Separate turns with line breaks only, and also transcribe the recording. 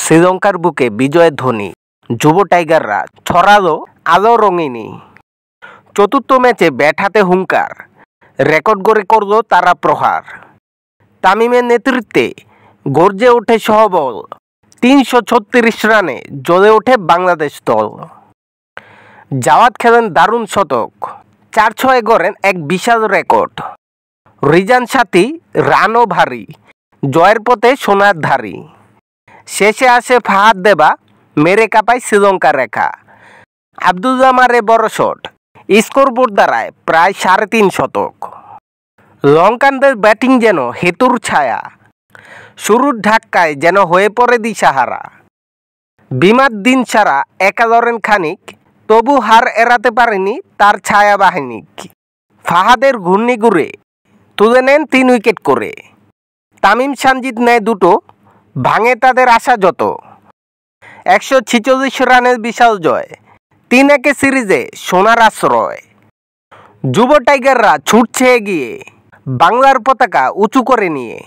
শ্রীলঙ্কার বুকে বিজয়ের ধ্বনি, যুব টাইগাররা ছড়ালো আলো রঙিনী। চতুর্থ ম্যাচে ব্যাট হাতে হুঙ্কার, রেকর্ড গড়ে করল তারা প্রহার। তামিমের নেতৃত্বে গর্জে ওঠে সহবল, ৩৩৬ রানে জ্বলে ওঠে বাংলাদেশ দল। জাওয়াদ খেলেন দারুণ শতক, ৪-৬ গড়েন এক বিশাল রেকর্ড। রিজান সাথী রানও ভারী, জয়ের পথে সোনার ধারী। শেষে আসে ফাহাদ দেবা, মেরে কাপায় শ্রীলঙ্কা রেখা। আব্দুল জামারে বড় শট, স্কোরবোর্ড দাঁড়ায় প্রায় ৩.৫ শতক। লঙ্কানদের ব্যাটিং যেন হেতুর ছায়া, শুরুর ধাক্কায় যেন হয়ে পড়ে দিশাহারা। বিমার দিন ছাড়া একা লড়েন খানিক, তবু হার এড়াতে পারেনি তার ছায়া বাহিনী। ফাহাদের ঘূর্ণি ঘুরে তুলে নেন ৩ উইকেট করে। তামিম সানজিদ নেয় ২টো, ভাঙে তাদের আশা যত। ১৪৬ রানের বিশাল জয়, ৩-১ সিরিজে সোনার আশ্রয়। যুব টাইগাররা ছুটছে এগিয়ে, বাংলার পতাকা উঁচু করে নিয়ে।